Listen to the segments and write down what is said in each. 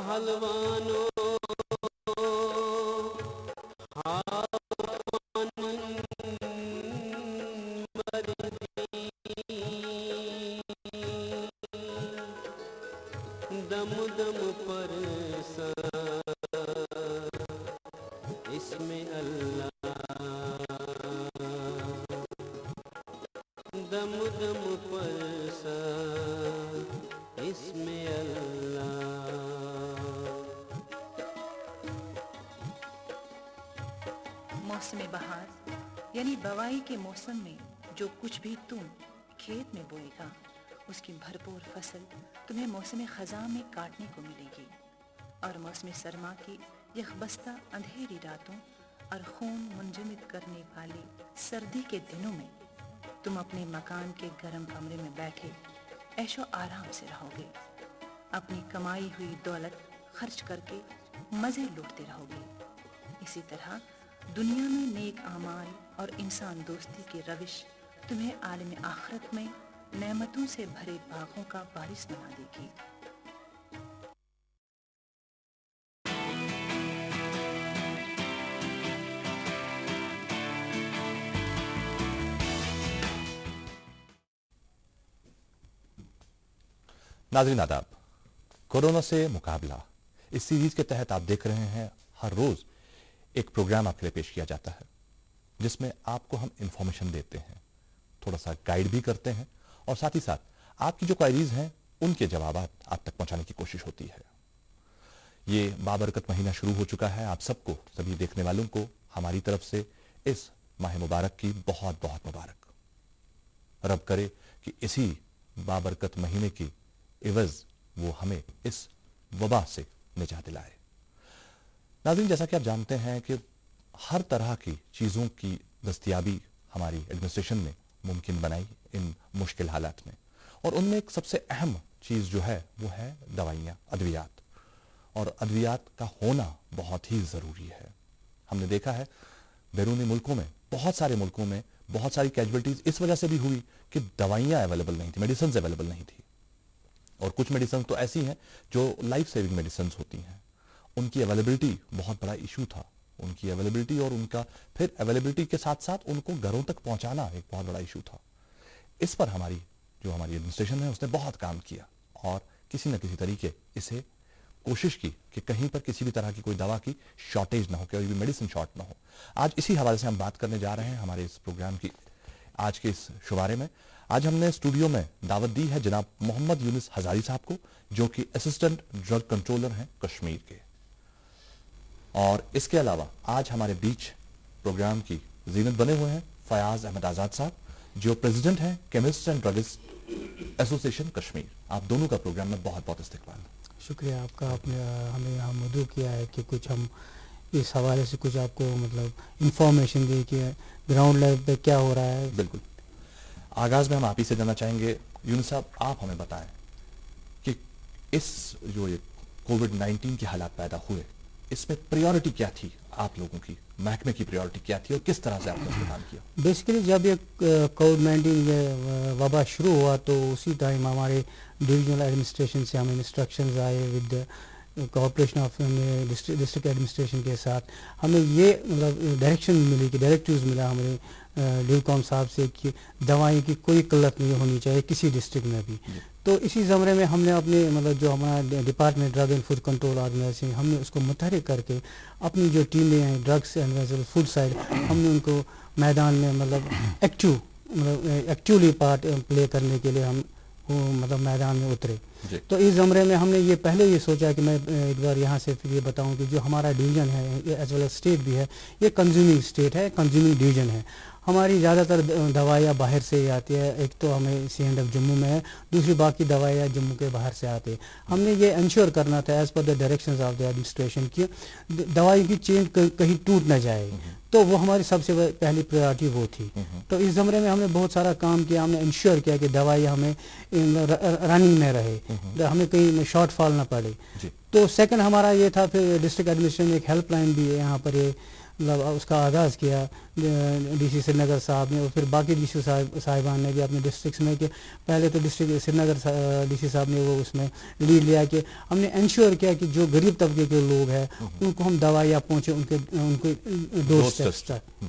पहलवानों दम दम पर इसमें अल्लाह, दम दम पर इसमें अल्लाह. मौसम बहार यानी बवाई के मौसम में जो कुछ भी तुम खेत में बोएगा उसकी भरपूर फसल तुम्हें मौसम ख़ज़ां में काटने को मिलेगी. और मौसम सरमा की यखबस्ता अंधेरी रातों और खून मुंजमद करने वाली सर्दी के दिनों में तुम अपने मकान के गर्म कमरे में बैठे ऐशो आराम से रहोगे. अपनी कमाई हुई दौलत खर्च करके मज़े लूटते रहोगे. इसी तरह दुनिया में नेक आमाल और इंसान दोस्ती की रविश तुम्हें आलम आखिरत में नेमतों से भरे बागों का वारिस बना देगी. नाज़रीन आदाब, कोरोना से मुकाबला इस सीरीज के तहत आप देख रहे हैं हर रोज एक प्रोग्राम आपके लिए पेश किया जाता है जिसमें आपको हम इंफॉर्मेशन देते हैं, थोड़ा सा गाइड भी करते हैं और साथ ही साथ आपकी जो क्वायरीज हैं उनके जवाब आप तक पहुंचाने की कोशिश होती है. ये बाबरकत महीना शुरू हो चुका है. आप सबको, सभी देखने वालों को हमारी तरफ से इस माह मुबारक की बहुत बहुत मुबारक. रब करे कि इसी बाबरकत महीने की इवज वो हमें इस वबा से निजात दिलाए. नाज़रीन, जैसा कि आप जानते हैं कि हर तरह की चीज़ों की दस्तयाबी हमारी एडमिनिस्ट्रेशन ने मुमकिन बनाई इन मुश्किल हालात में, और उनमें एक सबसे अहम चीज़ जो है वो है दवाइयाँ, अद्वियात. और अद्वियात का होना बहुत ही ज़रूरी है. हमने देखा है बैरूनी मुल्कों में, बहुत सारे मुल्कों में बहुत सारी कैजुअलिटीज़ इस वजह से भी हुई कि दवाइयाँ अवेलेबल नहीं थी, मेडिसिन अवेलेबल नहीं थी. और कुछ मेडिसिन तो ऐसी हैं जो लाइफ सेविंग मेडिसिन होती हैं, उनकी अवेलेबिलिटी बहुत बड़ा इशू था. उनकी अवेलेबिलिटी और उनका फिर अवेलेबिलिटी के साथ साथ उनको घरों तक पहुंचाना एक बहुत बड़ा इशू था. इस पर हमारी एडमिनिस्ट्रेशन है उसने बहुत काम किया और किसी न किसी तरीके इसे कोशिश की कि कहीं पर किसी भी तरह की कोई दवा की शॉर्टेज ना हो, कोई भी मेडिसिन शॉर्ट ना हो. आज इसी हवाले से हम बात करने जा रहे हैं हमारे इस प्रोग्राम की आज के इस शुमारे में. आज हमने स्टूडियो में दावत दी है जनाब मोहम्मद यूनिस हजारी साहब को, जो कि असिस्टेंट ड्रग कंट्रोलर हैं कश्मीर के. और इसके अलावा आज हमारे बीच प्रोग्राम की जीनत बने हुए हैं फयाज अहमद आज़ाद साहब, जो प्रेसिडेंट हैं chemist and druggist association Kashmir. आप दोनों का प्रोग्राम में बहुत बहुत इस्तकबाल. शुक्रिया आपका, आपने हमें यहाँ मदऊ किया है कि कुछ हम इस हवाले से कुछ आपको इंफॉर्मेशन दी कि ग्राउंड लेवल पे क्या हो रहा है. बिल्कुल. आगाज में हम आप ही से जानना चाहेंगे यूनुस साहब, आप हमें बताएं कि इस जो ये कोविड-19 के हालात पैदा हुए, इसमें प्रायोरिटी क्या थी आप लोगों की, महकमे की प्रायोरिटी क्या थी और किस तरह से आपने काम किया? बेसिकली जब ये कोविड-19 वबा शुरू हुआ तो उसी टाइम हमारे डिविजनल एडमिनिस्ट्रेशन से हमें इंस्ट्रक्शंस आए with cooperation of district administration के साथ. हमें ये डायरेक्शन मिली कि डायरेक्टिव्स मिला हमें डिवकॉम साहब से कि दवाई की कोई किल्लत नहीं होनी चाहिए किसी डिस्ट्रिक्ट में भी. तो इसी ज़मरे में हमने अपने जो हमारा department drug and food control organisation, हमने उसको मुतहरिक करके अपनी जो टीमें हैं ड्रग्स एंड फूड साइड, हमने उनको मैदान में एक्टिवली पार्ट प्ले करने के लिए हम मैदान में उतरे. तो इस ज़मरे में हमने ये पहले ये सोचा कि मैं एक बार यहाँ से फिर ये बताऊँ कि जो हमारा डिवीज़न है एज वेल एज स्टेट भी है, ये कंज्यूमिंग स्टेट है, कंज्यूमिंग डिवीज़न है. हमारी ज़्यादातर दवाइयाँ बाहर से ही आती है. एक तो हमें CNF जम्मू में है, दूसरी बाकी दवाइयाँ जम्मू के बाहर से आती है. हमने ये इंश्योर करना था as per the directions of the administration की दवाई की चेन कहीं टूट न जाए. तो वो हमारी सबसे पहली प्रायोरिटी वो थी. तो इस ज़मरे में हमने बहुत सारा काम किया. हमने इंश्योर किया कि दवाई हमें रनिंग में रहे, हमें कहीं शॉर्ट फॉल ना पड़े. तो सेकंड हमारा ये था, फिर डिस्ट्रिक्ट एडमिनिस्ट्रेशन एक हेल्पलाइन भी है यहाँ पर, ये مطلب اس کا آغاز کیا ڈی سی سری نگر صاحب نے، اور پھر باقی ڈی سی صاحبان نے بھی اپنے ڈسٹرکس میں، کہ پہلے تو ڈسٹرکٹ سری نگر ڈی سی صاحب نے وہ اس میں لیڈ لیا کہ ہم نے انشور کیا کہ جو غریب طبقے کے لوگ ہیں ان کو ہم دوائیاں پہنچے ان کے ڈور اسٹیپس تک.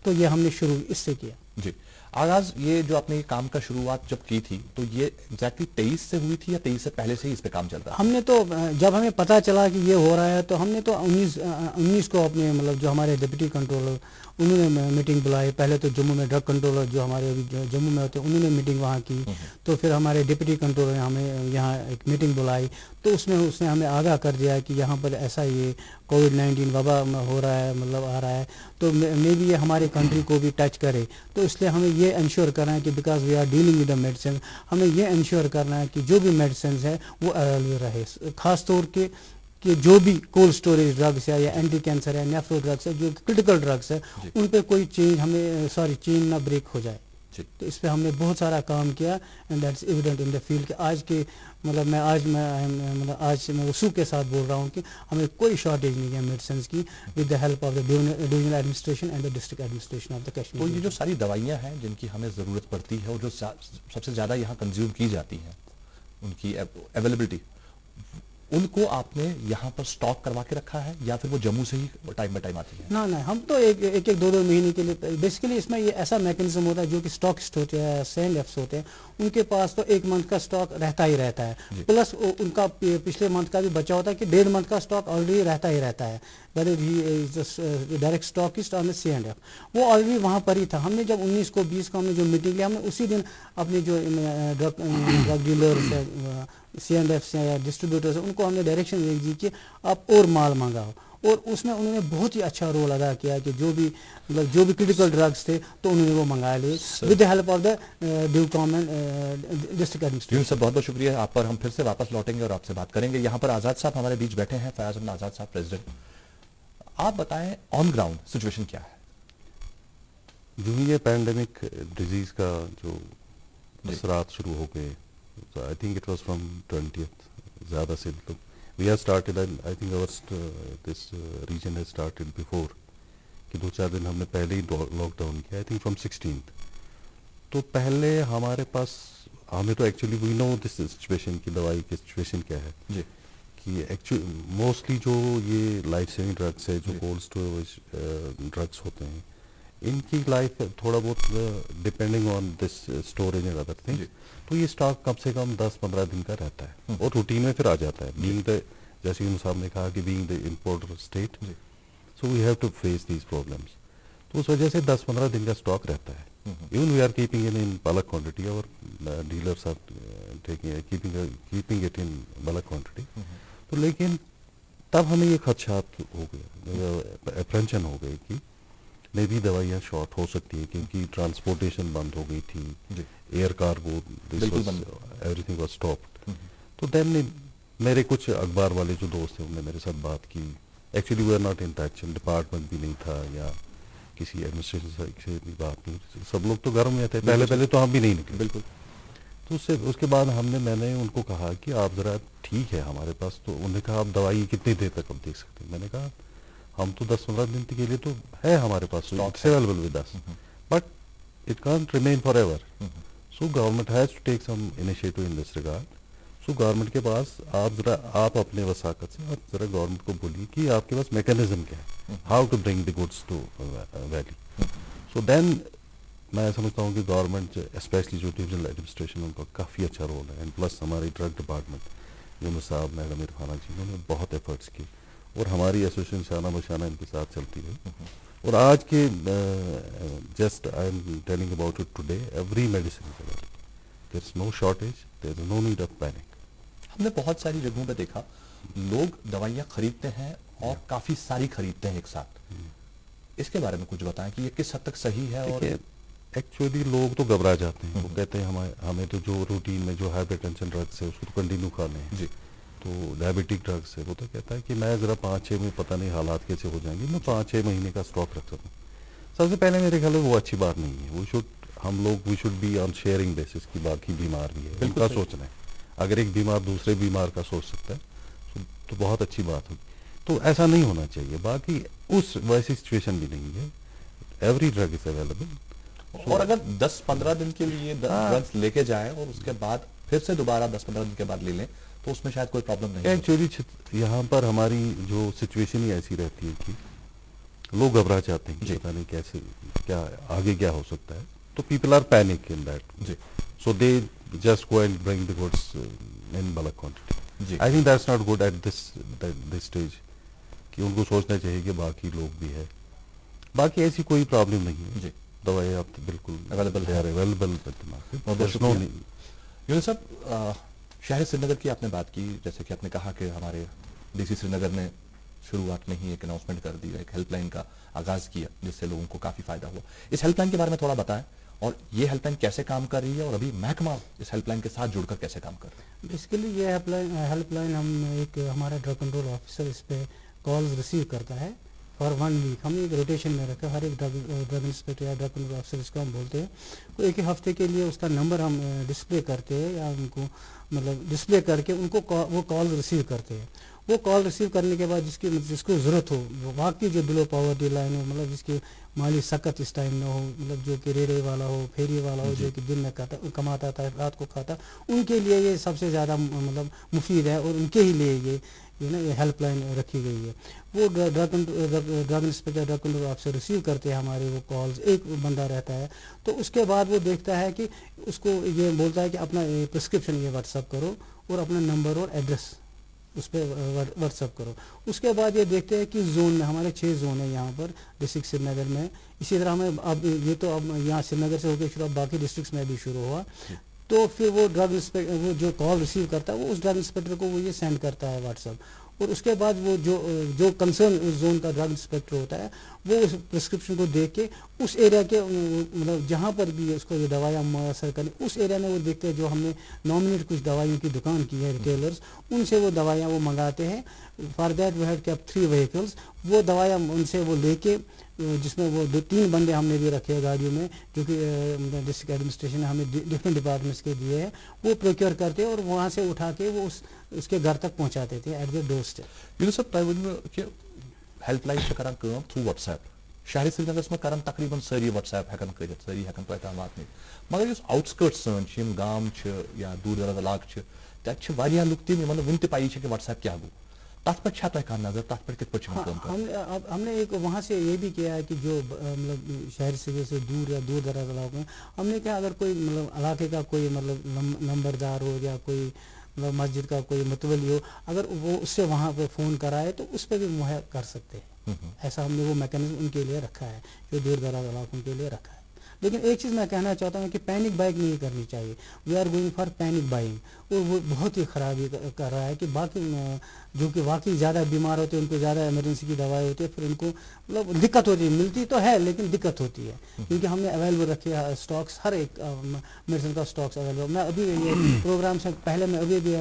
تو یہ ہم نے شروع اس سے کیا. جی آغاز یہ جو آپ نے کام کا شروعات جب کی تھی تو یہ ایگزیکٹلی 23 سے ہوئی تھی یا 23 سے پہلے سے ہی اس پہ کام چل رہا؟ ہم نے تو جب ہمیں پتہ چلا کہ یہ ہو رہا ہے تو ہم نے تو 19 کو اپنے مطلب جو ہمارے ڈپٹی کنٹرولر انہوں نے میٹنگ بلائی. پہلے تو جموں میں ڈرگ کنٹرولر جو ہمارے جموں میں ہوتے ہیں انہوں نے میٹنگ وہاں کی. تو پھر ہمارے ڈپٹی کنٹرولر نے ہمیں یہاں ایک میٹنگ بلائی. تو اس نے ہمیں آگاہ کر دیا کہ یہاں پر ایسا یہ کووڈ-19 وبا ہو رہا ہے، مطلب آ رہا ہے، تو مے بی یہ ہماری کنٹری کو بھی ٹچ کرے. تو اس لیے ہمیں یہ انشور کرنا ہے کہ because we are dealing with the medicine, ہمیں یہ انشور کرنا ہے کہ جو بھی میڈیسنز ہیں وہ اویلیبل رہے، خاص طور کے کہ جو بھی کولڈ اسٹوریج ڈرگس ہے یا اینٹی کینسر ہے، نیفرو ڈرگس ہے، جو کرٹیکل ڈرگس ہے ان پہ کوئی چین نہ بریک ہو جائے. تو اس پہ ہم نے بہت سارا کام کیا and that's evident in the field کہ آج کے مطلب آج سے میں وثوق کے ساتھ بول رہا ہوں کہ ہمیں کوئی شارٹیج نہیں ہے میڈیسنس کی with the help of the divisional administration and the district administration of the Kashmir. تو یہ جو ساری دوائیاں ہیں جن کی ہمیں ضرورت پڑتی ہے اور جو سب سے زیادہ یہاں کنزیوم کی جاتی ہیں ان کی اویلیبلٹی، ان کو آپ نے یہاں پر سٹاک کروا کے رکھا ہے یا پھر وہ جموں سے ہی ٹائم بائی ٹائم آتی ہے؟ نہ ہم تو ایک دو مہینے کے لیے بیسیکلی اس میں یہ ایسا میکنزم ہوتا ہے جو کہ اسٹاکسٹ ہوتے ہیں، سینڈ ایفس ہوتے ہیں، ان کے پاس تو 1 منتھ کا اسٹاک رہتا ہی رہتا ہے. پلس ان کا پچھلے منتھ کا بھی بچا ہوتا ہے کہ 1.5 منتھ کا اسٹاک آلریڈی رہتا ہی رہتا ہے. Direct stockist on C and F وہ آلریڈی وہاں پر ہی تھا. ہم نے جب 19 کو 20 کو ہم نے جو میٹنگ لی، ہم نے اسی دن اپنے جو ڈرگ ڈیلرس ہیں، سی اینڈ ایف سے یا ڈسٹریبیوٹرس ہیں، ان کو ہم نے ڈائریکشن دے دی کہ آپ اور مال منگاؤ. اور اس میں انہوں نے بہت ہی اچھا رول ادا کیا کہ جو بھی کرٹیکل ڈرگس تھے تو انہوں نے وہ منگا لیے with the help of the ڈیو گورنمنٹ ڈسٹرکٹ ایڈمنسٹریشن. سر بہت بہت شکریہ آپ پر. ہم پھر سے واپس لوٹیں گے اور آپ سے بات کریں گے. یہاں پر آزاد صاحب ہمارے بیچ بیٹھے ہیں، فیاض احمد آزاد صاحب پریزیڈنٹ. آپ بتائیں آن گراؤنڈ سچویشن کیا ہے؟ جو یہ پینڈیمک ڈیزیز کا جو اثرات شروع ہو گئے، I think it was from 20th زیادہ سے we have started. I think this region has started before کہ 2-4 دن ہم نے پہلے ہی لاک ڈاؤن کیا. I think from 16th. تو پہلے ہمارے پاس ہمیں تو actually we know this situation کی دوائی کی سچویشن کیا ہے جی، کہ ایکچولی موسٹلی جو یہ لائف سیونگ ڈرگس ہے، جو کولڈ اسٹوریج ڈرگس ہوتے ہیں، ان کی لائف تھوڑا بہت depending on this storage and other thing. تو یہ اسٹاک کم سے کم 10-15 دن کا رہتا ہے اور روٹین میں پھر آ جاتا ہے. بینگ دا، جیسے یونس صاحب نے کہا کہ being the importer state, so we have to face these problems. تو اس وجہ سے 10-15 دن کا اسٹاک رہتا ہے. Even we are keeping it in bulk quantity, اور dealers are keeping it in bulk quantity. تو لیکن تب ہمیں یہ خدشات ہو گیا، اپرینشن ہو گئی کہ میں بھی دوائیاں شارٹ ہو سکتی ہیں کیونکہ ٹرانسپورٹیشن بند ہو گئی تھی، air cargo everything was stopped. تو دین میرے کچھ اخبار والے جو دوست ہیں انہوں نے میرے ساتھ بات کی. Actually we are not in touch, department بھی نہیں تھا یا کسی ایڈمنسٹریشن سے بھی بات نہیں، سب لوگ تو گھروں میں تھے. پہلے تو ہم بھی نہیں نکلے. بالکل. تو اس کے بعد میں نے ان کو کہا کہ آپ ذرا ٹھیک ہے ہمارے پاس. تو انہوں نے کہا آپ دوائی کتنی دیر تک ہم دیکھ سکتے ہیں؟ میں نے کہا ہم تو 10-15 دن کے لیے تو ہے ہمارے پاس available with us, but it can't remain for ever. So government has to take some initiative in this regard. So government کے پاس آپ اپنے وساقت سے آپ ذرا گورنمنٹ کو بولیے کہ آپ کے پاس میکینزم کیا ہے، how to bring the goods to valley. So then میں سمجھتا ہوں کہ گورنمنٹ اسپیشلی جو ڈویژنل ایڈمنسٹریشن ان کا کافی اچھا رول ہے. اینڈ پلس ہماری ڈرگ ڈپارٹمنٹ یونس صاحب، میڈم عرفانہ جی، انہوں نے بہت ایفرٹس کی اور ہماری ایسوسیشن شانہ بشانہ ان کے ساتھ چلتی ہے. اور آج کے just I am telling about it today, every medicine is available, there is no shortage, there is no need of panic. ہم نے بہت ساری جگہوں پہ دیکھا لوگ دوائیاں خریدتے ہیں اور کافی ساری خریدتے ہیں ایک ساتھ. اس کے بارے میں کچھ بتائیں کہ یہ کس حد تک صحیح ہے. اور ایکچولی لوگ تو گھبرا جاتے ہیں، وہ کہتے ہیں ہمیں تو جو روٹین میں جو ہائپر ٹینشن ڈرگس ہے اس کو تو کنٹینیو کھانے ہیں. جی. تو ڈائبٹک ڈرگس ہے وہ تو کہتا ہے کہ میں ذرا 5-6 میں پتہ نہیں حالات کیسے ہو جائیں گے، میں 5-6 مہینے کا اسٹاک رکھ سکوں. سب سے پہلے میرے خیال میں وہ اچھی بات نہیں ہے. We should be on sharing basis کی باقی بیمار بھی ہے ان کا سوچنا ہے. اگر ایک بیمار دوسرے بیمار کا سوچ سکتا ہے تو بہت اچھی بات ہوگی. تو ایسا نہیں ہونا چاہیے. باقی اس ویسی سچویشن بھی نہیں ہے, ایوری ڈرگ از اویلیبل. اور اگر 10-15 دن کے لیے ڈرگس لے کے جائیں اور اس کے بعد پھر سے دوبارہ 10-15 دن کے بعد لے لیں تو اس میں شاید کوئی پرابلم نہیں. ایکچولی یہاں پر ہماری جو سچویشن ہی ایسی رہتی ہے کہ لوگ گھبرا جاتے ہیں, پتہ نہیں کیسے کیا آگے کیا ہو سکتا ہے, تو people are panic in that. جی, so they just go and bring the goods in bulk quantity. جی, I think that's not good at this stage, کہ ان کو سوچنا چاہیے کہ باقی لوگ بھی ہے. باقی ایسی کوئی پرابلم نہیں ہے. جی, دوائی آپ بالکل اویلیبل ہے. اویلیبل. بہت شکریہ یونس صاحب. شہر سری نگر کی آپ نے بات کی, جیسے کہ آپ نے کہا کہ ہمارے ڈی سی سری نگر نے شروعات میں ہی ایک اناؤنسمنٹ کر دی, ایک ہیلپ لائن کا آغاز کیا جس سے لوگوں کو کافی فائدہ ہوا. اس ہیلپ لائن کے بارے میں تھوڑا بتائیں, اور یہ ہیلپ لائن کیسے کام کر رہی ہے اور ابھی محکمہ اس ہیلپ لائن کے ساتھ جڑ کر کیسے کام کر رہا ہے. بیسیکلی یہ ہیلپ لائن ہم ایک ہمارا ڈرگ کنٹرول آفیسر اس پہ کالز ریسیو کرتا ہے فار 1 ویک. ہم ایک روٹیشن میں رکھا, ہر ایک ڈرگ انسپیکٹر یا ڈرگ کنٹرول آفیسر اس کو ہم بولتے ہیں, تو ایک ہی ہفتے کے لیے اس کا نمبر ہم ڈسپلے کرتے ہیں, یا ان کو مطلب ڈسپلے کر کے ان کو وہ کال ریسیو کرتے ہیں. وہ کال ریسیو کرنے کے بعد جس کو ضرورت ہو, واقعی جو بلو پاورٹی لائن ہو, مطلب جس کی مالی سخت اس ٹائم نہ ہو, مطلب جو کہ ریڑے والا ہو, پھیری والا ہو, جو کہ دن میں کماتا تھا رات کو کھاتا, ان کے لیے یہ سب سے زیادہ مطلب مفید ہے, اور ان کے ہی لیے یہ ہیلپ لائن رکھی گئی ہے. وہ drug inspector drug control officer receive کرتے ہیں ہمارے وہ کالز, ایک بندہ رہتا ہے, تو اس کے بعد وہ دیکھتا ہے کہ اس کو یہ بولتا ہے کہ اپنا پرسکرپشن یہ واٹس ایپ کرو اور اپنا نمبر اور ایڈریس اس پہ واٹس ایپ کرو. اس کے بعد یہ دیکھتے ہیں کہ زون میں ہمارے 6 زون ہیں یہاں پر ڈسٹرکٹ سری نگر میں. اسی طرح ہمیں اب یہ تو اب یہاں سری نگر سے ہو کے شروع, اب باقی ڈسٹرکٹس میں بھی شروع ہوا. تو پھر وہ ڈرگ انسپیکٹر وہ جو کال ریسیو کرتا ہے وہ اس ڈرگ انسپیکٹر کو وہ یہ سینڈ کرتا ہے واٹس ایپ, اور اس کے بعد وہ جو کنسرن زون کا ڈرگ انسپیکٹر ہوتا ہے وہ اس پرسکرپشن کو دیکھ کے اس ایریا کے مطلب جہاں پر بھی اس کو یہ دوائیاں میسر کریں, اس ایریا میں وہ دیکھتے ہیں جو ہم نے نامنیٹ کچھ دوائیوں کی دکان کی ہے ریٹیلرز, ان سے وہ دوائیاں وہ منگاتے ہیں. For that we have kept 3 vehicles. وہ دوائیاں ان سے وہ لے کے, جس میں وہ 2-3 بندے ہم نے بھی رکھے ہیں گاڑیوں میں, جو کہ ڈسٹرکٹ ایڈمنسٹریشن نے ہمیں ڈفرینٹ ڈپارٹمنٹس کے دیے ہیں, وہ پروکیور کرتے اور وہاں سے اٹھا کے وہ اس کے گھر تک پہنچاتے تھے ایٹ دا ڈور اسٹیپ. یونس صاحب تۄہہِ ؤنِو کہِ ہیلپ لائن چھِ کران کٲم تھرٛوٗ وٹس ایپ. شہری سری نگرس منٛز کران تقریٖباً سٲری وٹس ایپ ہٮ۪کان کٔرِتھ, سٲری ہٮ۪کان تۄہہِ تام واتنٲیِتھ. مگر یُس آوُٹ سکٲٹس سٲنۍ چھِ, یِم گام چھِ یا دوٗر دراز علاقہٕ چھِ, تَتہِ چھِ واریاہ لُکھ تِم یِمن نہٕ وُنہِ تہِ پَیی چھِ کہِ وٹس ایپ کیٛاہ گوٚو. تَتھ پٮ۪ٹھ چھا تۄہہِ کانٛہہ نظر, تَتھ پٮ۪ٹھ کِتھ پٲٹھۍ چھِ یِم کٲم کران؟ ہم نے ایک وہاں سے یہ بھی کیا ہے کہ جو مطلب شہر سے دور یا دور دراز علاقوں میں ہم نے کہا اگر کوئی مطلب علاقے کا کوئی مطلب نمبردار ہو یا کوئی مطلب مسجد کا کوئی متولی ہو, اگر وہ اس سے وہاں پہ فون کرائے تو اس پہ بھی مہیا کر سکتے ہیں. ایسا ہم نے وہ میکینزم ان کے لیے رکھا ہے جو دور دراز علاقوں کے لیے رکھا ہے. لیکن ایک چیز میں کہنا چاہتا ہوں کہ پینک بائنگ نہیں کرنی چاہیے. We are going for panic buying, اور وہ بہت ہی خرابی کر رہا ہے کہ باقی جو کہ واقعی زیادہ بیمار ہوتے ہیں ان کو زیادہ ایمرجنسی کی دوائی ہوتی ہے, پھر ان کو مطلب دقت ہوتی ہے, ملتی تو ہے لیکن دقت ہوتی ہے, کیونکہ ہم نے اویلیبل رکھے اسٹاکس, ہر ایک میڈیسن کا اسٹاکس اویلیبل. میں ابھی یہ پروگرام سے پہلے میں ابھی بھی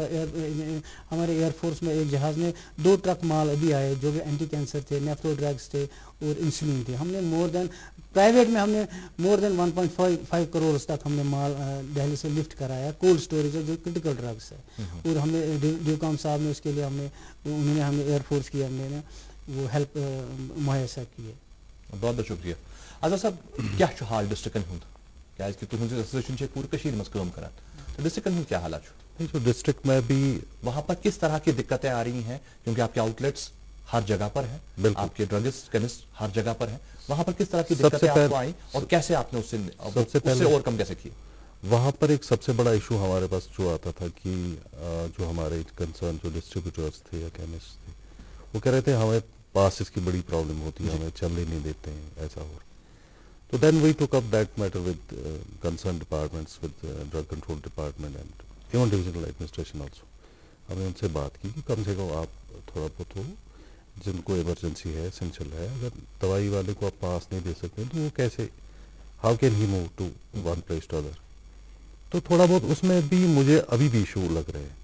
ہمارے ایئر فورس میں ایک جہاز میں 2 ٹرک مال ابھی آئے جو کہ اینٹی کینسر تھے, نیفرو ڈرگس تھے اور انسولین تھے. ہم نے پرائیویٹ میں ہم نے مور دین 1.5 کروڑ تک ہم نے مال دہلی سے لفٹ کرایا, کولڈ اسٹوریج ہے جو کرٹیکل ڈرگس ہے. اور ہم نے ڈیوکام صاحب نے اس کے لیے انہوں نے ہمیں ایئر فورس کی ہم نے وہ ہیلپ مہیا کی ہے. بہت بہت شکریہ. آزاد صاحب, کیا چھُ حال ڈسٹرکن ہُنٛد, کیازِ تُہٕنٛز ایسوسیشن چھِ پوٗرٕ کٔشیٖرِ منٛز کٲم کران, تو ڈسٹرکن ہُنٛد کیا حالات چھُ؟ جو ڈسٹرکٹ میں بھی وہاں پر کس طرح کی دقتیں آ رہی ہیں, کیونکہ آپ کے آؤٹ لیٹس ہر جگہ پر ہیں, آپ کے ڈرگس کیمسٹ ہر جگہ پر ہیں, وہاں پر کس طرح کی دقتیں آپ کو آئیں اور کیسے آپ نے اس سے اوور کم کیسے کیے؟ وہاں پر ایک سب سے بڑا ایشو ہمارے پاس جو آتا تھا کہ جو ہمارے کنسرن جو ڈسٹریبیوٹرس تھے یا کیمسٹ تھے, وہ کہہ رہے تھے ہمیں پاس اس کی بڑی پرابلم ہوتی ہے, ہمیں چلنے نہیں دیتے ہیں, ایسا ہو. تو دین وی ٹوک up that matter with concern departments, with drug control department and even divisional administration also. ہم نے ان سے بات کی کہ کم سے کم آپ تھوڑا بہت ہو, جن کو ایمرجنسی ہے, اسینشل ہے, اگر دوائی والے کو آپ پاس نہیں دے سکتے تو وہ کیسے, how can he move to one place to other. تو تھوڑا بہت اس میں بھی مجھے ابھی بھی ایشو لگ رہے ہیں.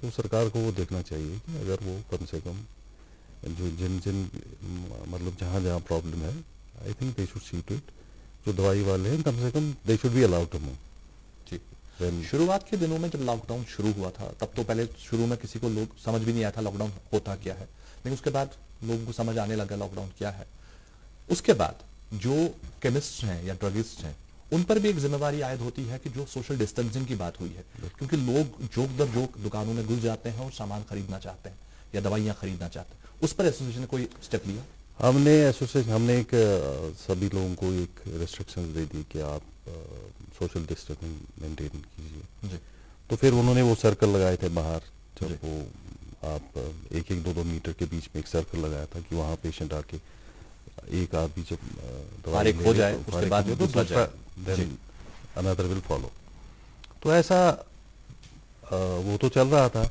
تو سرکار کو وہ دیکھنا چاہیے کہ اگر وہ کم سے کم جو جن مطلب جہاں پرابلم ہے, I think they should see to it. جو دوائی والے ہیں کم سے کم they should be allowed to move. شروعات کے دنوں میں جب لاک ڈاؤن شروع ہوا تھا تب تو پہلے شروع میں کسی کو لوگ سمجھ بھی نہیں آیا تھا لاک ڈاؤن ہوتا کیا ہے, लेकिन उसके बाद लोगों को समझ आने लगा लॉकडाउन क्या है। उसके बाद जो केमिस्ट हैं या ड्रगिस्ट हैं उन पर भी एक जिम्मेवारी आयद होती है कि जो सोशल डिस्टेंसिंग की बात हुई है, क्योंकि लोग जोक दर जोक दुकानों में घुस जाते हैं और सामान खरीदना चाहते हैं या दवाइयाँ खरीदना चाहते हैं, उस पर एसोसिएशन ने कोई स्टेप लिया? हमने एक सभी लोगों को एक रेस्ट्रिक्शंस दे दी कि आप सोशल डिस्टेंसिंग मेंटेन कीजिए जी। तो फिर उन्होंने वो सर्कल लगाए थे बाहर, जब वो आप 1-2 मीटर के बीच में एक सर्कल लगाया था कि वहाँ पेशेंट आके एक आदमी जब फारिग हो जाए उसके बाद में दूसरा जाए, देन अनदर विल फॉलो। तो ऐसा वो तो चल रहा था,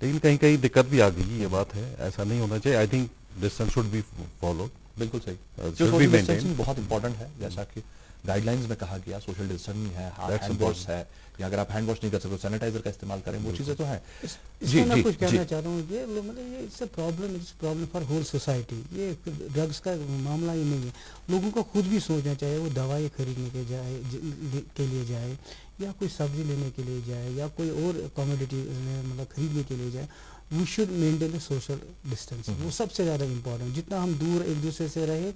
लेकिन कहीं कहीं दिक्कत भी आ गई, ये बात है, ऐसा नहीं होना चाहिए। I think distance should be follow. बिल्कुल सही। जो सोशल डिस्टेंसिंग बहुत इंपॉर्टेंट है, जैसा कि गाइडलाइंस में कहा गया, सोशल डिस्टेंसिंग है, हैंड वॉश है, या अगर आप हैंड वॉश नहीं कर सकते सैनिटाइजर का इस्तेमाल करें, वो चीजें तो हैं। इसमें मैं कुछ कहना चाहता हूँ, ये मतलब ये it's problem for whole society. ये ड्रग्स का मामला ही नहीं है, लोगों को खुद भी सोचना चाहिए, वो दवाई खरीदने के लिए जाए या कोई सब्जी लेने के लिए जाए या कोई और कमोडिटी मतलब खरीदने के लिए जाए, we should maintain social distance. वो सबसे ज़्यादा इम्पोर्टेंट। जितना हम दूर एक दूसरे से रहे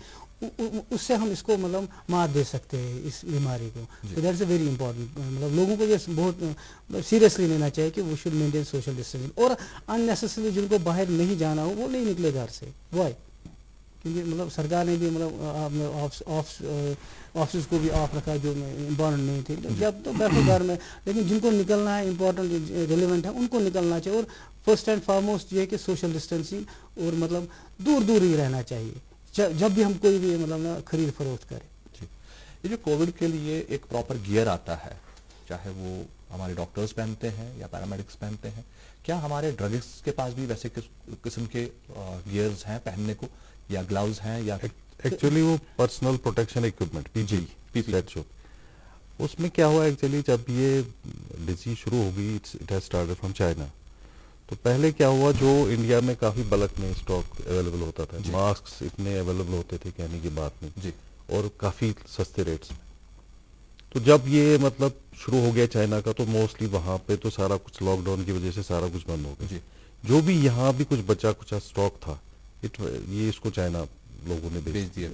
उससे हम इसको मतलब मात दे सकते हैं इस बीमारी को। तो दैट्स अ वेरी इंपॉर्टेंट। मतलब लोगों को ये बहुत सीरियसली लेना चाहिए कि वो शुड मेंटेन सोशल डिस्टेंसिंग। और अननेसेसरी जिनको बाहर नहीं जाना हो वो नहीं निकले घर से। वाई? क्योंकि मतलब सरकार ने भी मतलब ऑफिस को भी ऑफ रखा जो इम्पोर्टेंट नहीं थे, जब तो बैठो घर में। लेकिन जिनको निकलना है, इम्पोर्टेंट रिलेवेंट है, उनको निकलना चाहिए। और फर्स्ट एंड फॉरमोस्ट ये कि सोशल डिस्टेंसिंग और मतलब दूर दूर ही रहना चाहिए जब भी हम कोई भी मतलब ना खरीद फरोख्त करें। जी। ये जो कोविड के लिए एक प्रॉपर गियर आता है, चाहे वो हमारे डॉक्टर्स पहनते हैं या पैरामेडिक्स पहनते हैं, क्या हमारे ड्रगिस्ट के पास भी वैसे किस्म के गियर्स हैं पहनने को, या ग्लव्स हैं? या एक्चुअली वो पर्सनल प्रोटेक्शन इक्विपमेंट पीपी, उसमें क्या हुआ एक्चुअली, जब ये डिजीज शुरू हो गई, it has started from China. तो पहले क्या हुआ, जो इंडिया में काफ़ी बल्क में स्टॉक अवेलेबल होता था, मास्क इतने अवेलेबल होते थे कहने की बात नहीं जी, और काफ़ी सस्ते रेट्स में। तो जब ये मतलब शुरू हो गया चाइना का, तो मोस्टली वहाँ पे तो सारा कुछ लॉकडाउन की वजह से सारा कुछ बंद हो गया। जो भी यहाँ भी कुछ बचा कुछ स्टॉक था, ये इसको चाइना लोगों ने बेच दिया।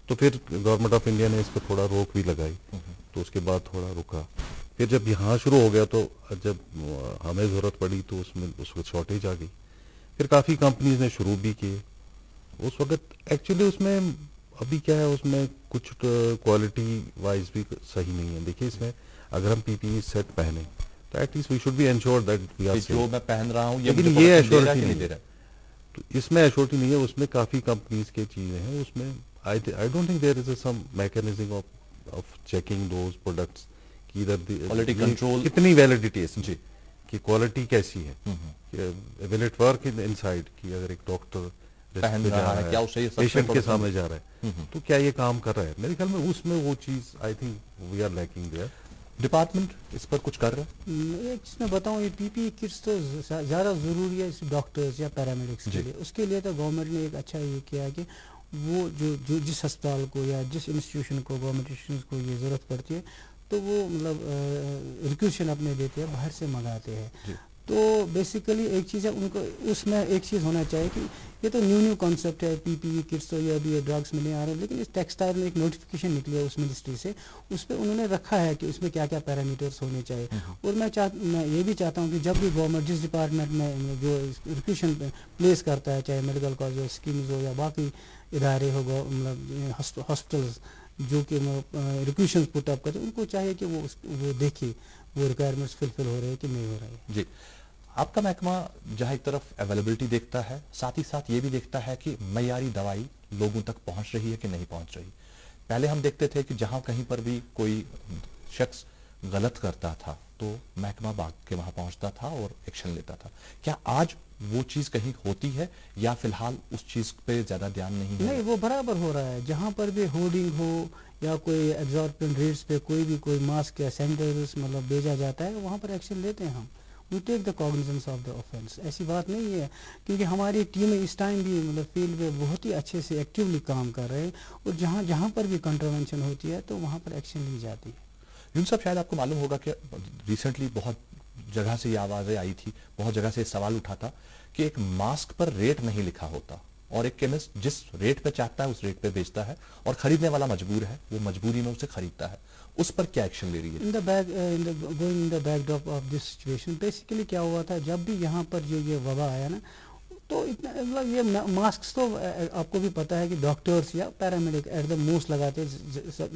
तो फिर गवर्नमेंट ऑफ इंडिया ने इस पर थोड़ा रोक भी लगाई, तो उसके बाद थोड़ा रुका। फिर जब यहाँ शुरू हो गया तो जब हमें ज़रूरत पड़ी तो उसमें उस वक्त शॉर्टेज आ गई। फिर काफ़ी कंपनीज ने शुरू भी किए उस वक्त। एक्चुअली उसमें अभी क्या है, उसमें कुछ क्वालिटी वाइज भी सही नहीं है। देखिए, इसमें अगर हम पीपीई सेट पहने तो at least we should be ensure that we are जो मैं पहन रहा हूँ लेकिन ये एश्योरिटी नहीं दे रहा। तो इसमें एश्योरिटी नहीं है। उसमें काफ़ी कंपनीज की चीज़ें हैं, उसमें I don't think there is some mechanism of checking those products कि इधर क्वालिटी कंट्रोल कितनी वैलिडिटी है जी, कि क्वालिटी कैसी है, विल इट वर्क इनसाइड, कि अगर एक डॉक्टर पहन रहा है क्या उसे पेशेंट के सामने जा रहा है तो क्या ये काम कर रहा है। मेरे ख्याल में उसमें वो चीज़ I think we are lacking there. Department इस पर कुछ कर रहा है? एक चीज़ मैं बताऊँ, ये पीपीई किट्स तो ज़्यादा ज़रूरी है डॉक्टर्स या पैरामेडिक्स के लिए। उसके लिए तो गवर्नमेंट ने एक अच्छा ये किया है कि वो जो जिस अस्पताल को या जिस इंस्टीट्यूशन को, गवर्नमेंट इंस्टीट्यूशन को ये ज़रूरत पड़ती है तो वो मतलब रिक्वेशन अपने देते हैं, बाहर से मंगाते हैं। तो बेसिकली एक चीज़ है, उनको उसमें एक चीज़ होना चाहिए कि ये तो न्यू कॉन्सेप्ट है पीपीई किट्स, तो ये अभी ये ड्रग्स में नहीं आ रहे हैं, लेकिन इस टेक्सटाइल में एक नोटिफिकेशन निकली है उस मिनिस्ट्री से, उस पर उन्होंने रखा है कि उसमें क्या क्या पैरामीटर्स होने चाहिए। और मैं ये भी चाहता हूँ कि जब भी गवर्नमेंट जिस डिपार्टमेंट में जो रिक्वेशन प्लेस करता है, चाहे मेडिकल कॉलेज हो, स्कीम्स हो या बाकी इदारे हो, मतलब हॉस्पिटल्स जो कि रिक्वेशन पुट अप करते हैं, उनको चाहिए कि वो देखे वो रिक्वायरमेंट्स फुलफिल हो रहे हैं कि नहीं हो रहे हैं। जी, आपका महकमा जहाँ एक तरफ अवेलेबिलिटी देखता है, साथ ही साथ ये भी देखता है कि मयारी दवाई लोगों तक पहुँच रही है कि नहीं पहुँच रही। पहले हम देखते थे कि जहाँ कहीं पर भी कोई शख्स गलत करता था तो महकमा भाग के वहाँ पहुँचता था और एक्शन लेता था। क्या आज वो चीज़ कहीं होती है या फिलहाल उस चीज़ पे ज़्यादा ध्यान नहीं है? नहीं, वो बराबर हो रहा है। जहाँ पर भी होर्डिंग हो या कोई एग्जॉर्बिटेंट रेट्स पे कोई मास्क या सैनिटाइजर्स मतलब भेजा जाता है, वहाँ पर एक्शन लेते हैं हम। We take the cognizance of the offence. ऐसी बात नहीं है, क्योंकि हमारी टीमें इस टाइम भी मतलब फील्ड में बहुत ही अच्छे से एक्टिवली काम कर रहे हैं, और जहाँ जहाँ पर भी कंट्रावेंशन होती है तो वहाँ पर एक्शन ली जाती है। यून साहब, शायद आपको मालूम होगा कि रिसेंटली बहुत जगह से ये आवाज़ें आई थी, बहुत जगह से सवाल उठा था कि एक मास्क पर रेट नहीं लिखा होता और एक केमिस्ट जिस रेट पे चाहता है उस रेट पे बेचता है और खरीदने वाला मजबूर है, वो मजबूरी में उसे खरीदता है. उस पर क्या एक्शन ले रही है? Going in the backdrop of this situation, basically क्या हुआ था, जब भी यहाँ पर जो ये वबा आया ना, तो इतना मतलब ये मास्क तो आपको भी पता है कि डॉक्टर्स या पैरामेडिक एट द मोस्ट लगाते हैं,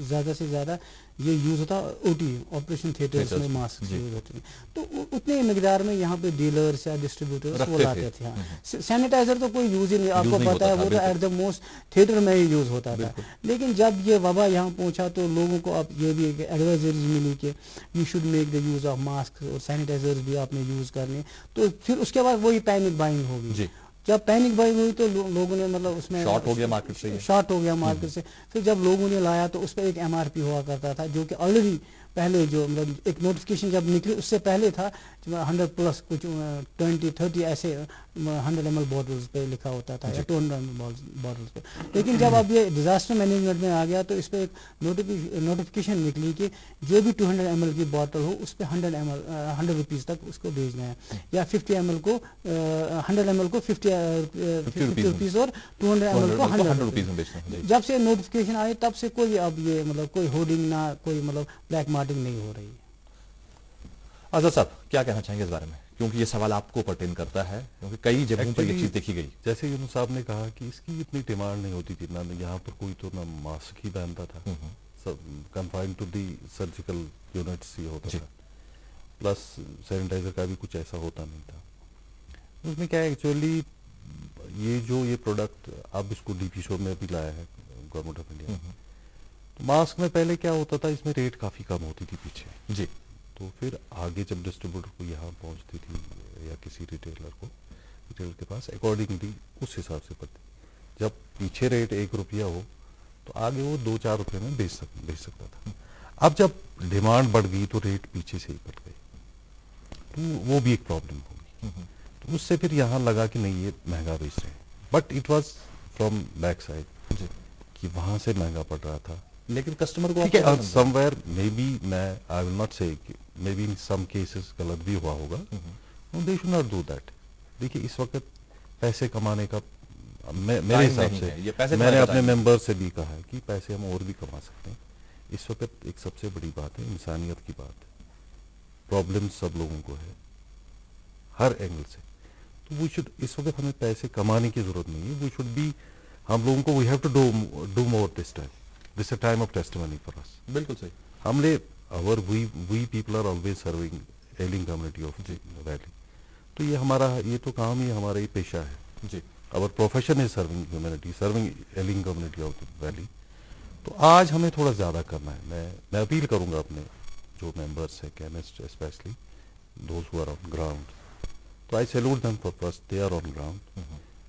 ज़्यादा से ज़्यादा ये यूज़ होता ओटी ऑपरेशन थिएटर्स में मास्क यूज़ होते हैं. तो उतने मकदार में यहाँ पे डीलर्स या डिस्ट्रीब्यूटर्स वो लाते थे. हाँ, सैनिटाइजर तो कोई यूज़ ही नहीं, आपको पता है, वो तो एट द मोस्ट थिएटर में ही यूज़ होता था. लेकिन जब ये वबा यहाँ पहुँचा तो लोगों को अब ये भी एडवाइजरीज मिली कि you should make the use of mask और सैनिटाइजर्स भी आपने यूज़ करने. तो फिर उसके बाद वही पैनिक बाइंग होगी. जब पैनिक बाइंग हुई तो लोगों ने मतलब उसमें शॉर्ट हो गया मार्केट से, फिर जब लोगों ने लाया तो उस पर एक एमआरपी हुआ करता था, जो कि ऑलरेडी पहले जो मतलब एक नोटिफिकेशन जब निकली उससे पहले था 100 प्लस कुछ 20-30 ऐसे 100 ml बॉटल्स पे लिखा होता था या 200 ml बॉटल्स पे. लेकिन जब अब ये डिजास्टर मैनेजमेंट में आ गया तो इस पे एक नोटिफिकेशन निकली कि जो भी 200 ml की बॉटल हो उस पे 100 रुपीज़ तक उसको भेजना है, या 50 ml को 100 ml को 50 रुपीज़ और 200 ml को 100 रुपीज़ में बेचना है. जब से नोटिफिकेशन आई तब से कोई अब ये मतलब कोई होर्डिंग ना कोई मतलब ब्लैक मार्केटिंग नहीं हो रही है. आजाद साहब क्या कहना चाहेंगे इस बारे में, क्योंकि ये सवाल आपको पर्टेन करता है, क्योंकि कई जगहों पर ये चीज देखी गई. जैसे यूनुस साहब ने कहा कि इसकी इतनी डिमांड नहीं होती थी ना, यहाँ पर कोई तो ना मास्क ही पहनता था, सब confined to the surgical units ही होता था, प्लस सैनिटाइजर का भी कुछ ऐसा होता नहीं था. उसमें क्या है एक्चुअली ये प्रोडक्ट अब इसको डीपी शो में भी लाया है गवर्नमेंट ऑफ इंडिया. तो मास्क में पहले क्या होता था, इसमें रेट काफ़ी कम होती थी पीछे जी. तो फिर आगे जब डिस्ट्रीब्यूटर को यहाँ पहुँचती थी या किसी रिटेलर के पास अकॉर्डिंगली उस हिसाब से पड़ती. जब पीछे रेट 1 रुपया हो तो आगे वो 2-4 रुपये में बेच सकता था. अब जब डिमांड बढ़ गई तो रेट पीछे से ही बढ़ गई, तो वो भी एक प्रॉब्लम होगी. तो उससे फिर यहाँ लगा कि नहीं ये महंगा बेच रहे हैं. But it was from back side कि वहाँ से महंगा पड़ रहा था. लेकिन कस्टमर को समवेयर मे बी, मैं आई विल नॉट से may be in some cases गलत भी हुआ होगा, they should not do that. देखिए इस वक्त पैसे कमाने का मेरे हिसाब से, मैंने अपने मेंबर से भी कहा है कि पैसे हम और भी कमा सकते हैं. इस वक्त एक सबसे बड़ी बात है इंसानियत की बात है. प्रॉब्लम सब लोगों को है हर एंगल से. तो वी शुड, इस वक्त हमें पैसे कमाने की जरूरत नहीं है. वी शुड बी, हम लोगों को we have to do more this time. This is a time of testimony for us. बिल्कुल सही. हमने we people are always serving ailing community of the valley. तो ये हमारा ये तो काम ही हमारा ये पेशा है जी. Our profession is serving humanity, serving ailing community of the valley. तो आज हमें थोड़ा ज़्यादा करना है. मैं अपील करूँगा अपने जो मेंबर्स हैं, chemist especially those who are on ground. तो I salute them for first they are on ground.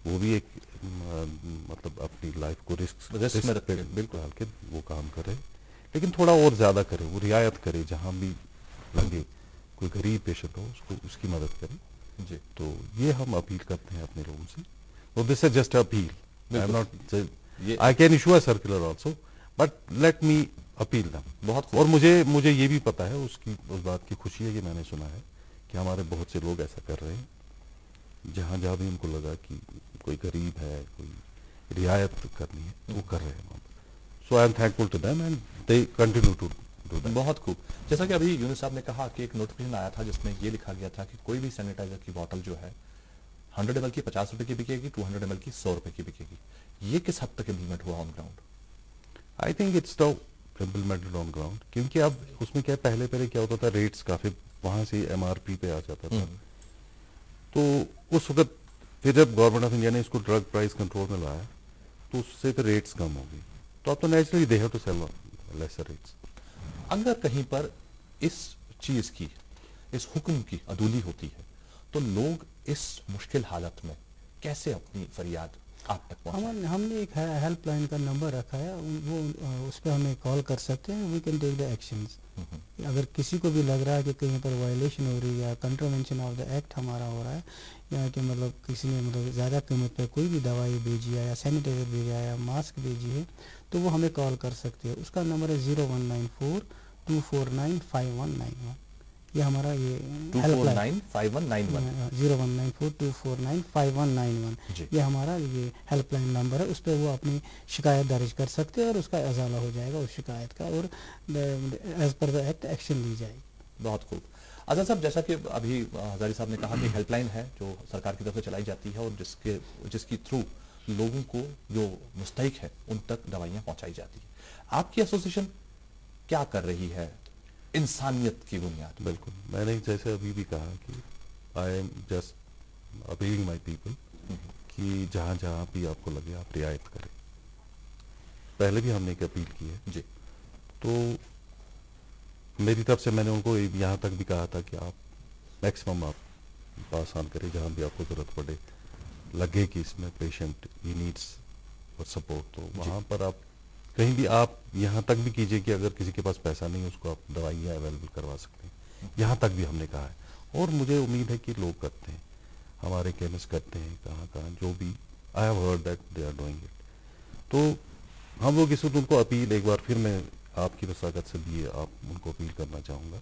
वो भी एक मतलब अपनी लाइफ को रिस्क में रख के बिल्कुल डाल के वो काम करे, लेकिन थोड़ा और ज़्यादा करे, वो रियायत करे. जहाँ भी लगे कोई गरीब पेशेंट हो उसको उसकी मदद करे जी. तो ये हम अपील करते हैं अपने लोगों से. तो this is just appeal. I am not, I can issue a circular also, but let me appeal them. बहुत. और मुझे ये भी पता है उस बात की खुशी है कि मैंने सुना है कि हमारे बहुत से लोग ऐसा कर रहे हैं. जहाँ भी उनको लगा कि कोई गरीब है, कोई रियायत करनी है, तो वो कर रहे हैं. So I am thankful to them and they continue to do that. बहुत खूब. जैसा कि अभी यूनुस साहब ने कहा कि एक नोटिफिकेशन आया था जिसमें ये लिखा गया था कि कोई भी सैनिटाइजर की बोतल जो है 100 ml की 50 रुपए की बिकेगी, 200 ml की 100 रुपए की बिकेगी. ये किस हद तक इम्प्लीमेंट हुआ on ground? I think it's the implemented on ground, क्योंकि अब उसमें क्या पहले क्या होता था, रेट्स काफ़ी वहाँ से MRP पे आ जाता था. तो उस वक्त फिर जब गवर्नमेंट ऑफ इंडिया ने इसको ड्रग प्राइस कंट्रोल में लाया तो उससे फिर रेट्स कम हो गई. तो अब तो naturally they have to sell lesser rates. अगर कहीं पर इस चीज की, इस हुक्म की अदूली होती है तो लोग इस मुश्किल हालत में कैसे अपनी फरियाद आप तक पहुंचाएं? हमने एक हेल्पलाइन का नंबर रखा है, वो उस पर हमें कॉल कर सकते हैं. We can take the actions. अगर किसी को भी लग रहा है कि कहीं पर वायलेशन हो रही है या कंट्रावेंशन ऑफ द एक्ट हमारा हो रहा है, या कि मतलब किसी ने मतलब ज़्यादा कीमत पर कोई भी दवाई भेजी है या सैनिटाइजर भेजा है या मास्क भेजी है, तो वो हमें कॉल कर सकते हैं. उसका नंबर है 0194 249 5191. یہ ہمارا یہ ہیلپ لائن 2495191 01942495191 یہ ہمارا یہ ہیلپ لائن نمبر ہے. اس پہ وہ اپنی شکایت درج کر سکتے ہیں اور اس کا ازالہ ہو جائے گا اس شکایت کا, اور as per the act action لی جائے گی. بہت خوب. اذان صاحب, جیسا کہ ابھی ہزاری صاحب نے کہا کہ ہیلپ لائن ہے جو سرکار کی طرف سے چلائی جاتی ہے اور جس کی تھرو لوگوں کو جو مستحق ہے ان تک دوائیاں پہنچائی جاتی ہیں. آپ کی ایسوسیشن کیا کر رہی ہے انسانیت کی بنیاد؟ بالکل, میں نے جیسے ابھی بھی کہا کہ I am just appealing my people کہ جہاں جہاں بھی آپ کو لگے آپ رعایت کریں. پہلے بھی ہم نے ایک اپیل کی ہے جی, تو میری طرف سے میں نے ان کو یہاں تک بھی کہا تھا کہ آپ میکسیمم آپ پاس آن کریں جہاں بھی آپ کو ضرورت پڑے, لگے کہ اس میں پیشنٹ ہی نیڈس سپورٹ, تو وہاں پر آپ کہیں بھی آپ یہاں تک بھی کیجئے کہ اگر کسی کے پاس پیسہ نہیں اس کو آپ دوائیاں اویلیبل کروا سکتے ہیں. یہاں تک بھی ہم نے کہا ہے, اور مجھے امید ہے کہ لوگ کرتے ہیں, ہمارے کیمسٹ کرتے ہیں کہاں کہاں, جو بھی I have heard that they are doing it. تو ہم لوگ اس وقت ان کو اپیل ایک بار پھر میں آپ کی رساقت سے بھی آپ ان کو اپیل کرنا چاہوں گا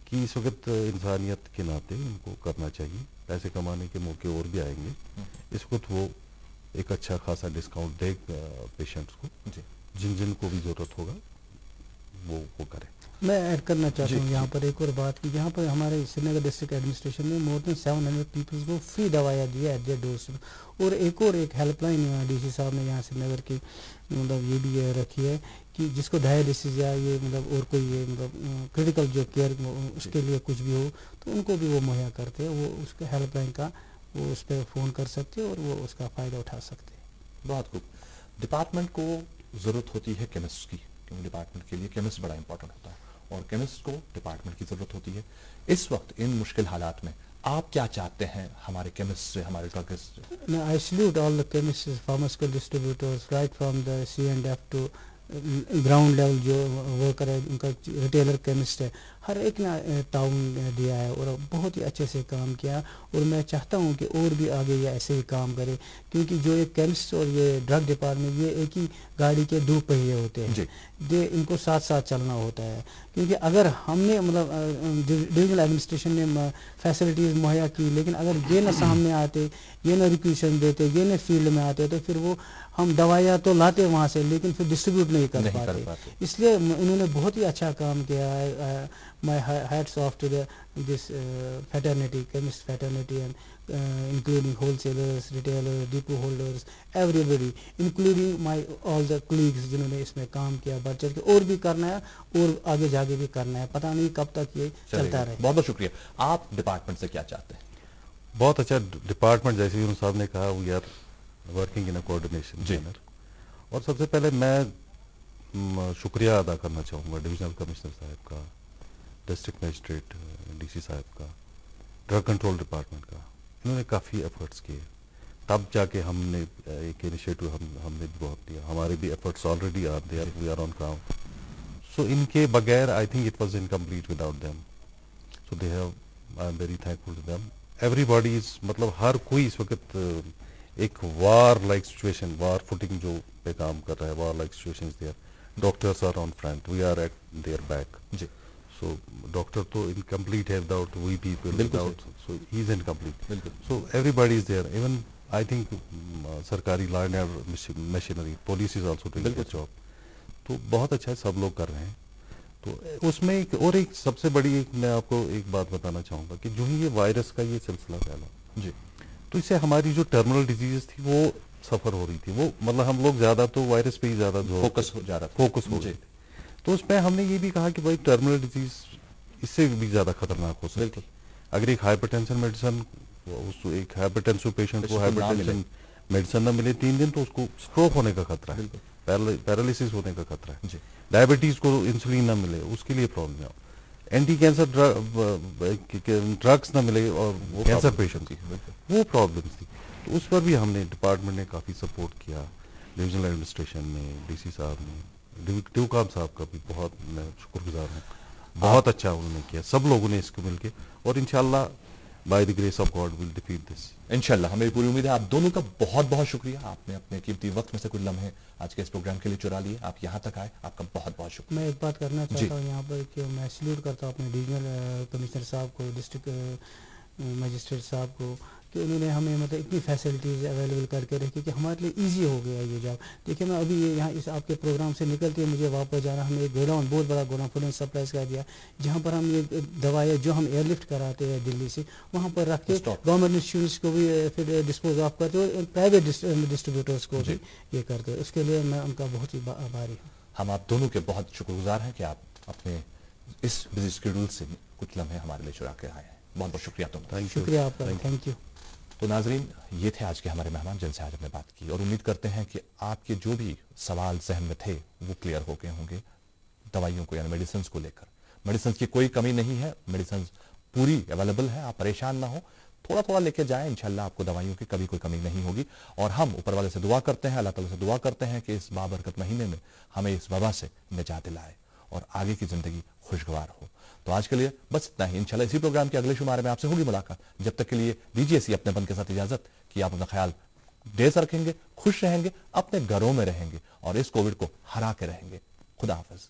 کہ اس وقت انسانیت کے ناطے ان کو کرنا چاہیے. پیسے کمانے کے موقع اور بھی آئیں گے, اس وقت وہ ایک اچھا خاصا ڈسکاؤنٹ دے پیشنٹس کو, جن کو بھی ضرورت ہوگا وہ کریں. میں ایڈ کرنا چاہتا ہوں یہاں پر ایک اور بات کہ یہاں پر ہمارے سری نگر ڈسٹرکٹ ایڈمنسٹریشن نے مور دین 700 پیپلز کو فری دوائیاں دی ایٹ دیئر ڈور اسٹیپ. اور ایک ہیلپ لائن ڈی سی صاحب نے یہاں سری نگر کی مطلب یہ بھی رکھی ہے کہ جس کو ڈائلیسس یا یہ مطلب اور کوئی یہ مطلب کریٹیکل جو کیئر اس کے لیے کچھ بھی ہو تو ان کو بھی وہ مہیا کرتے ہیں. وہ اس کے ہیلپ لائن کا وہ اس پہ فون کر سکتے اور وہ اس کا فائدہ اٹھا سکتے ہیں. بہت خوب. ڈپارٹمنٹ کو ضرورت ہوتی ہے کیمسٹ کی, کیونکہ ڈپارٹمنٹ کے لیے کیمسٹ بڑا امپورٹنٹ ہوتا ہے, اور کیمسٹ کو ڈپارٹمنٹ کی ضرورت ہوتی ہے. اس وقت ان مشکل حالات میں آپ کیا چاہتے ہیں ہمارے کیمسٹ سے, ہمارے ڈرگسٹ سے؟ I salute all the chemists, pharmaceutical distributors, right from the C&F to ground level جو ورکر ہے ان کا ریٹیلر کیمسٹ ہے, ہر ایک نے تعاون دیا ہے اور بہت ہی اچھے سے کام کیا. اور میں چاہتا ہوں کہ اور بھی آگے یہ ایسے ہی کام کرے, کیونکہ جو ایک کیمسٹ اور یہ ڈرگ ڈپارٹمنٹ یہ ایک ہی گاڑی کے دو پہیے ہوتے ہیں, ان کو ساتھ ساتھ چلنا ہوتا ہے. کیونکہ اگر ہم نے مطلب ڈویژنل ایڈمنسٹریشن نے فیسلٹیز مہیا کی, لیکن اگر یہ نہ سامنے آتے, یہ نہ ریکویشن دیتے, یہ نہ فیلڈ میں آتے, تو پھر وہ ہم دوائیاں تو لاتے وہاں سے لیکن پھر ڈسٹریبیوٹ نہیں کر پاتے. اس لیے انہوں نے بہت ہی اچھا کام کیا ہے. My hats off to this fraternity, chemist fraternity, and including wholesalers, retailers, depot holders, everybody, including my all the colleagues جنہوں نے اس میں کام کیا, بڑھ چڑھ کے اور بھی کرنا ہے اور آگے جا کے بھی کرنا ہے. پتہ نہیں کب تک یہ چلتا رہے. بہت بہت شکریہ. آپ ڈپارٹمنٹ سے کیا چاہتے ہیں؟ بہت اچھا ڈپارٹمنٹ, جیسے یونس صاحب نے کہا, we are working in a coordination manner. اور سب سے پہلے میں شکریہ ادا کرنا چاہوں گا ڈویژنل کمشنر صاحب کا, ڈسٹرکٹ مجسٹریٹ ڈی سی صاحب کا, ڈرگ کنٹرول ڈپارٹمنٹ کا. انہوں نے کافی ایفرٹس کیے, تب جا کے ہم نے ایک انیشیٹو ہم نے بھی بہت لیا. ہمارے بھی efforts already are there, we are on ground. So ان کے بغیر I think it was incomplete without them. So they have, I am very thankful to them. Everybody is, مطلب ہر کوئی اس وقت ایک war like situation, war footing جو پہ کام کر رہا ہے, war like situation is there. Doctors are on front, we are at their back. جی, سو ڈاکٹر تو انکمپلیٹ ہے without we people, without, so he is incomplete. So everybody is there. Even I think سرکاری law and order machinery, police is also doing their job. تو بہت اچھا ہے, سب لوگ کر رہے ہیں. تو اس میں ایک اور ایک سب سے بڑی ایک میں آپ کو ایک بات بتانا چاہوں گا کہ جو ہی یہ وائرس کا یہ سلسلہ پھیلا, جی, تو اس سے ہماری جو ٹرمینل ڈیزیز تھی وہ سفر ہو رہی تھی. وہ مطلب ہم لوگ زیادہ تو وائرس پہ ہی زیادہ فوکس ہو رہے تھے. تو اس میں ہم نے یہ بھی کہا کہ بھائی ٹرمینل ڈیزیز اس سے بھی زیادہ خطرناک ہو سکتی. اگر ایک ہائپر ٹینشن میڈیسن, ایک ہائپر ٹینسو پیشنٹ کو ہائپر ٹینشن میڈیسن نہ ملے 3 دن, تو اس کو اسٹروک ہونے کا خطرہ ہے, پیرالسس ہونے کا خطرہ ہے. ڈائبٹیز کو انسولین نہ ملے, اس کے لیے پرابلم ہے. اینٹی کینسر ڈرگس نہ ملے اور وہ کینسر پیشنٹ کی وہ پرابلمس تھی. تو اس پر بھی ہم نے ڈپارٹمنٹ نے کافی سپورٹ کیا, ڈویژنل ایڈمنسٹریشن نے, ڈی سی صاحب نے, ڈیوکام صاحب کا بھی بہت میں شکر گزار ہوں. بہت اچھا انہوں نے کیا, سب لوگوں نے اس کو مل کے. اور انشاءاللہ by the grace of God we'll defeat this. इंशाल्लाह हमें पूरी उम्मीद है। आप दोनों का बहुत बहुत शुक्रिया, आपने अपने कीमती वक्त में से कुछ लम्हे आज के इस प्रोग्राम के लिए चुरा लिए, आप यहाँ तक आए, आपका बहुत बहुत शुक्रिया। मैं एक बात करना चाहता हूँ यहाँ पर कि मैं सल्यूट करता हूँ अपने डिविजनल कमिश्नर साहब को, डिस्ट्रिक्ट मजिस्ट्रेट साहब को, कि उन्होंने हमें मतलब इतनी फैसिलिटीज़ अवेलेबल करके रखी कि हमारे लिए इजी हो गया ये जॉब। देखिए मैं अभी यहाँ इस आपके प्रोग्राम से निकलते मुझे वापस जाना, हमें एक गोडाउन, बहुत बड़ा गोडाउन फूड एंड सप्लाईज का दिया, जहाँ पर हम ये दवाइयाँ जो हम एयरलिफ्ट कराते हैं दिल्ली से वहाँ पर रख के गवर्नमेंट इंस्टीट्यूट्स को भी फिर डिस्पोज ऑफ करते और प्राइवेट डिस्ट्रीब्यूटर्स को भी ये करते। उसके लिए मैं उनका बहुत ही आभारी हूँ। हम आप दोनों के बहुत शुक्रगुजार हैं कि आप अपने इस बिजी शेड्यूल से कुछ लम्हे हमारे लिए चुरा के आए हैं। बहुत बहुत शुक्रिया तुम। शुक्रिया आपका, थैंक यू। तो नाजरीन, ये थे आज के हमारे मेहमान जिनसे आज हमने बात की, और उम्मीद करते हैं कि आपके जो भी सवाल जहन में थे वो क्लियर हो गए होंगे दवाइयों को यानी मेडिसिन को लेकर। मेडिसिन की कोई कमी नहीं है, मेडिसिन पूरी अवेलेबल है, आप परेशान ना हो, थोड़ा थोड़ा लेके जाएं, इंशाल्लाह आपको दवाइयों की कभी कोई कमी नहीं होगी। और हम ऊपर वाले से दुआ करते हैं, अल्लाह ताला से दुआ करते हैं कि इस बाबरकत महीने में हमें इस वबा से निजात दिलाए और आगे की जिंदगी खुशगवार हो। तो आज के लिए बस इतना ही। इंशाल्लाह इसी प्रोग्राम के अगले शुमारे में आपसे होगी मुलाकात। जब तक के लिए दीजिए इसी अपनेपन के साथ इजाजत कि आप अपना ख्याल ढेर सा रखेंगे, खुश रहेंगे, अपने घरों में रहेंगे और इस कोविड को हरा के रहेंगे। खुदा हाफिज।